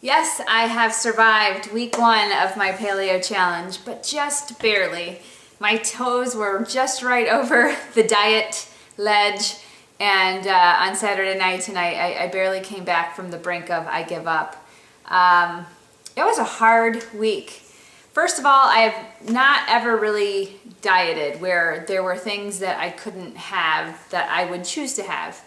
Yes, I have survived week 1 of my paleo challenge, but just barely. My toes were just right over the diet ledge, and on Saturday night tonight, I barely came back from the brink of I give up. It was a hard week. First of all, I have not ever really dieted where there were things that I couldn't have that I would choose to have.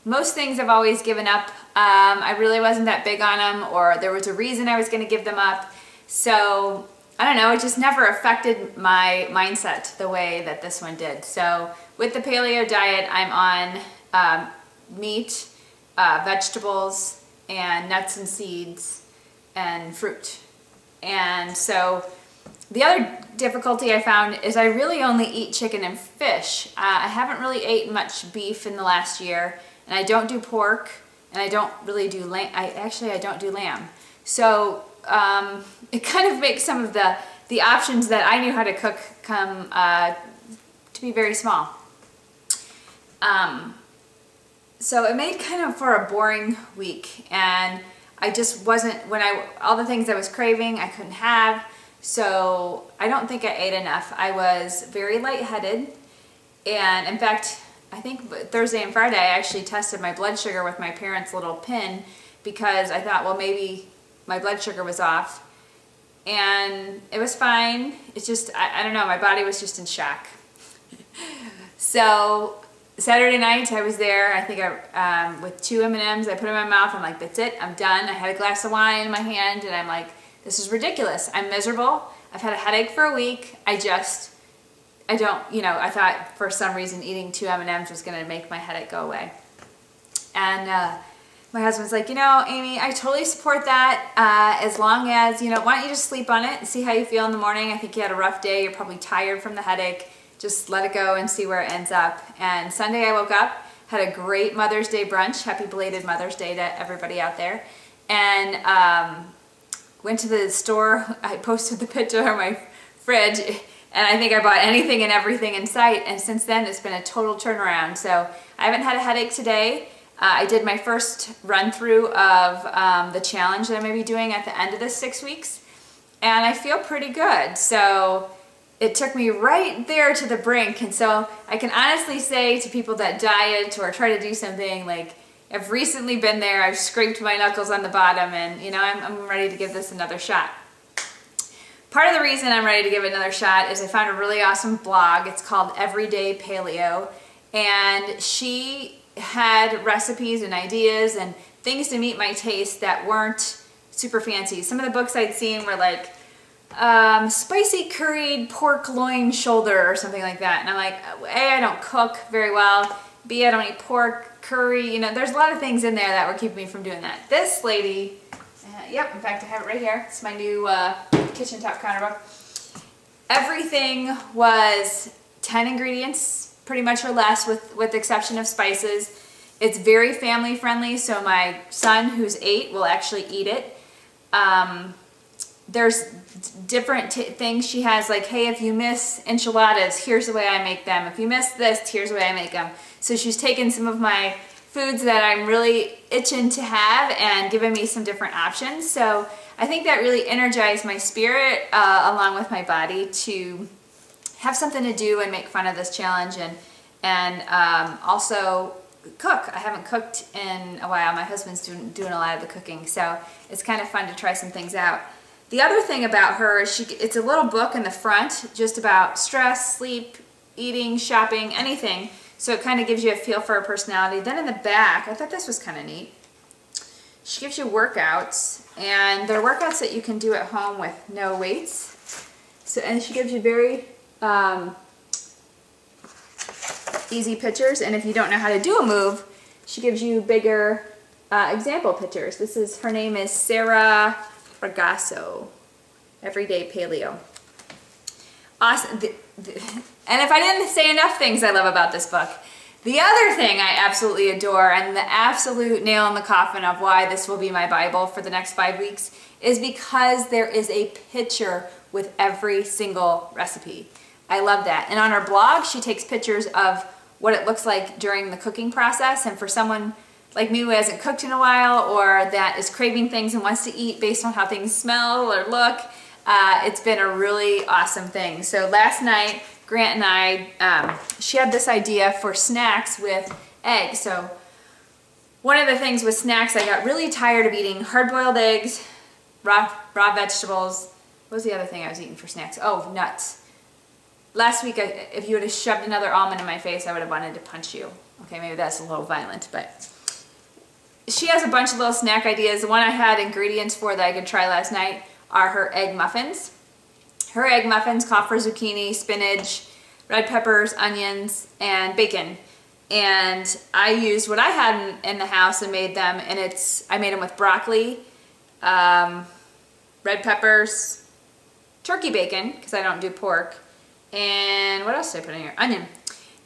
Most things I've always given up. I really wasn't that big on them, or there was a reason I was going to give them up. So I don't know, it just never affected my mindset the way that this one did. So with the paleo diet, I'm on meat, vegetables, and nuts and seeds, and fruit. And so the other difficulty I found is I really only eat chicken and fish. I haven't really eaten much beef in the last year, and I don't do pork, and I don't really do lamb. I don't do lamb. So it kind of makes some of the options that I knew how to cook come to be very small. So it made kind of for a boring week, and I just wasn't, all the things I was craving, I couldn't have, so I don't think I ate enough. I was very lightheaded, and in fact, I think Thursday and Friday I actually tested my blood sugar with my parents' little pin because I thought, well, maybe my blood sugar was off, and it was fine. It's just, I don't know, my body was just in shock. So Saturday night I was there, I think with 2 M&Ms, I put them in my mouth, I'm like, that's it, I'm done. I had a glass of wine in my hand, and I'm like, this is ridiculous. I'm miserable. I've had a headache for a week. I thought for some reason eating 2 M&Ms was gonna make my headache go away. And my husband's like, Amy, I totally support that, as long as, why don't you just sleep on it and see how you feel in the morning. I think you had a rough day, you're probably tired from the headache. Just let it go and see where it ends up. And Sunday I woke up, had a great Mother's Day brunch. Happy belated Mother's Day to everybody out there. And went to the store. I posted the picture on my fridge, and I think I bought anything and everything in sight. And since then, it's been a total turnaround. So I haven't had a headache today. I did my first run through of the challenge that I'm going to be doing at the end of this 6 weeks. And I feel pretty good. So it took me right there to the brink, and so I can honestly say to people that diet or try to do something, like, I've recently been there, I've scraped my knuckles on the bottom, and I'm ready to give this another shot. Part of the reason I'm ready to give it another shot is I found a really awesome blog. It's called Everyday Paleo, and she had recipes and ideas and things to meet my taste that weren't super fancy. Some of the books I'd seen were like spicy curried pork loin shoulder or something like that, and I'm like, A, I don't cook very well, B, I don't eat pork, curry, there's a lot of things in there that were keeping me from doing that. This lady, yep, in fact I have it right here, it's my new kitchen top counter book. Everything was 10 ingredients, pretty much or less, with the exception of spices. It's very family friendly, so my son, who's 8, will actually eat it. There's different things she has, like, hey, if you miss enchiladas, here's the way I make them. If you miss this, here's the way I make them. So she's taken some of my foods that I'm really itching to have and given me some different options. So I think that really energized my spirit along with my body to have something to do and make fun of this challenge, and also cook. I haven't cooked in a while. My husband's doing a lot of the cooking, so it's kind of fun to try some things out. The other thing about her is it's a little book in the front just about stress, sleep, eating, shopping, anything. So it kind of gives you a feel for her personality. Then in the back, I thought this was kind of neat. She gives you workouts, and they're workouts that you can do at home with no weights. So, and she gives you very easy pictures, and if you don't know how to do a move, she gives you bigger example pictures. Her name is Sarah Ragasso, Everyday Paleo. Awesome. And if I didn't say enough things I love about this book, the other thing I absolutely adore, and the absolute nail in the coffin of why this will be my Bible for the next 5 weeks, is because there is a picture with every single recipe. I love that. And on her blog, she takes pictures of what it looks like during the cooking process. And for someone like me who hasn't cooked in a while, or that is craving things and wants to eat based on how things smell or look. It's been a really awesome thing. So last night, Grant and I, she had this idea for snacks with eggs. So one of the things with snacks, I got really tired of eating hard-boiled eggs, raw vegetables. What was the other thing I was eating for snacks? Oh, nuts. Last week, if you would have shoved another almond in my face, I would have wanted to punch you. Okay, maybe that's a little violent, but she has a bunch of little snack ideas. The one I had ingredients for that I could try last night are her egg muffins. Her egg muffins call for zucchini, spinach, red peppers, onions, and bacon. And I used what I had in the house and made them, and I made them with broccoli, red peppers, turkey bacon, because I don't do pork, and what else did I put in here? Onion.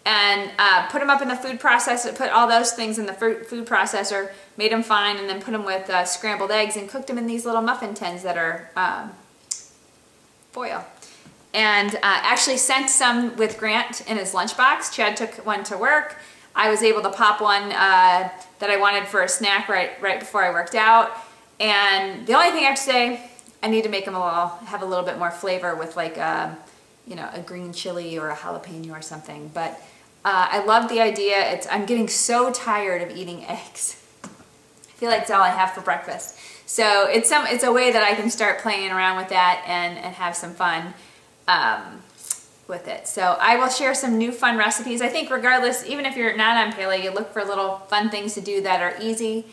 And put them up in the food processor, put all those things in the food processor, made them fine, and then put them with scrambled eggs and cooked them in these little muffin tins that are foil. And actually sent some with Grant in his lunchbox. Chad took one to work. I was able to pop one that I wanted for a snack right before I worked out. And the only thing I have to say, I need to make them have a little bit more flavor with like a green chili or a jalapeno or something. But I love the idea. I'm getting so tired of eating eggs. I feel like it's all I have for breakfast. So it's a way that I can start playing around with that and have some fun with it. So I will share some new fun recipes. I think regardless, even if you're not on Paleo, you look for little fun things to do that are easy,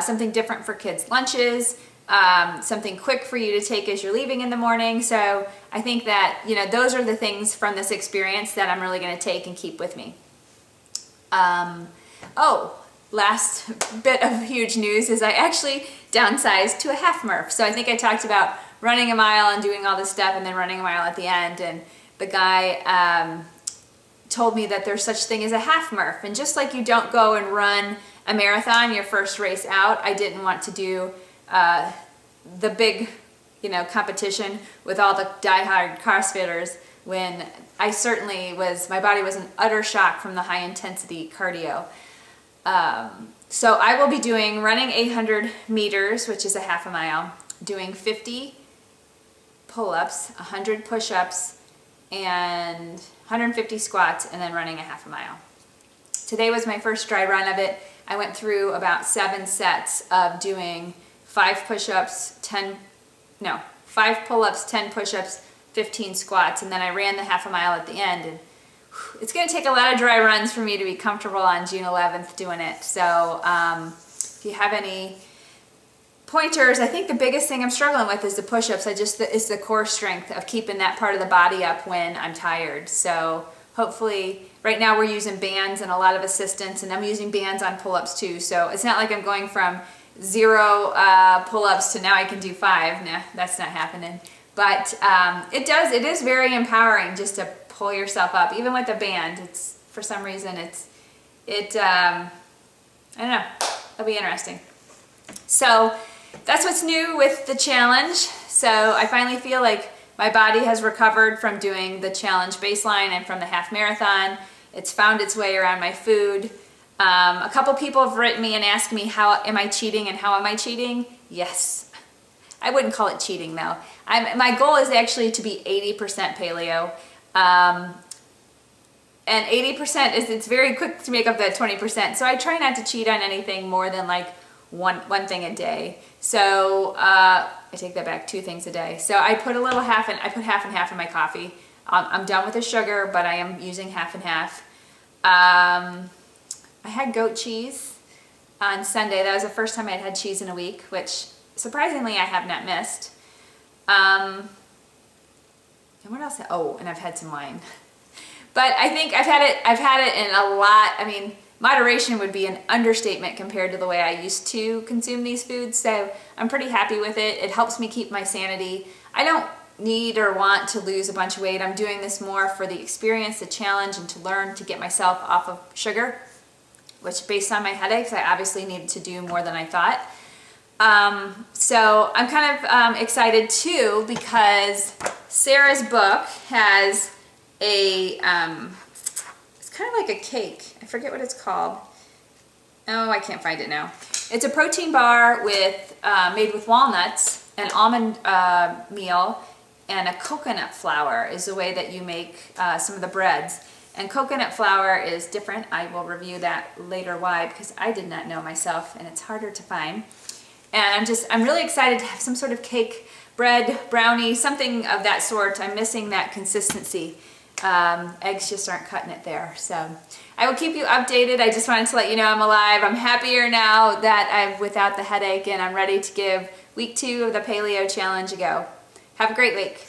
something different for kids' lunches, something quick for you to take as you're leaving in the morning. So I think that, those are the things from this experience that I'm really going to take and keep with me. Last bit of huge news is I actually downsized to a half Murph. So I think I talked about running a mile and doing all this stuff and then running a mile at the end. And the guy told me that there's such thing as a half Murph. And just like you don't go and run a marathon your first race out, I didn't want to do the big, competition with all the diehard CrossFitters when my body was in utter shock from the high intensity cardio. So I will be running 800 meters, which is a half a mile, doing 50 pull-ups, 100 push-ups, and 150 squats, and then running a half a mile. Today was my first dry run of it. I went through about 7 sets of doing 5 push-ups, 5 pull-ups, 10 push-ups, 15 squats, and then I ran the half a mile at the end. And it's going to take a lot of dry runs for me to be comfortable on June 11th doing it. So if you have any pointers, I think the biggest thing I'm struggling with is the push-ups. It's the core strength of keeping that part of the body up when I'm tired. So hopefully, right now we're using bands and a lot of assistance, and I'm using bands on pull-ups too. So it's not like I'm going from 0 pull-ups to now I can do 5. Nah, that's not happening. But it is very empowering just to pull yourself up, even with a band. It's for some reason I don't know. It'll be interesting. So that's what's new with the challenge. So I finally feel like my body has recovered from doing the challenge baseline and from the half marathon. It's found its way around my food. A couple people have written me and asked me, how am I cheating and how am I cheating? Yes. I wouldn't call it cheating though. My goal is actually to be 80% paleo. And 80% it's very quick to make up that 20%. So I try not to cheat on anything more than like one thing a day. So I take that back, 2 things a day. So I put half and half in my coffee. I'm done with the sugar, but I am using half and half. I had goat cheese on Sunday. That was the first time I'd had cheese in a week, which surprisingly I have not missed. And what else? Oh, and I've had some wine. But I think I've had it in a lot. I mean, moderation would be an understatement compared to the way I used to consume these foods. So I'm pretty happy with it. It helps me keep my sanity. I don't need or want to lose a bunch of weight. I'm doing this more for the experience, the challenge, and to learn to get myself off of sugar, which based on my headaches, I obviously needed to do more than I thought. So I'm kind of excited too because Sarah's book has a, it's kind of like a cake. I forget what it's called. Oh, I can't find it now. It's a protein bar with made with walnuts, an almond meal, and a coconut flour is the way that you make some of the breads. And coconut flour is different. I will review that later why, because I did not know myself, and it's harder to find. And I'm really excited to have some sort of cake, bread, brownie, something of that sort. I'm missing that consistency. Eggs just aren't cutting it there. So I will keep you updated. I just wanted to let you know I'm alive. I'm happier now that I'm without the headache, and I'm ready to give week 2 of the Paleo challenge a go. Have a great week.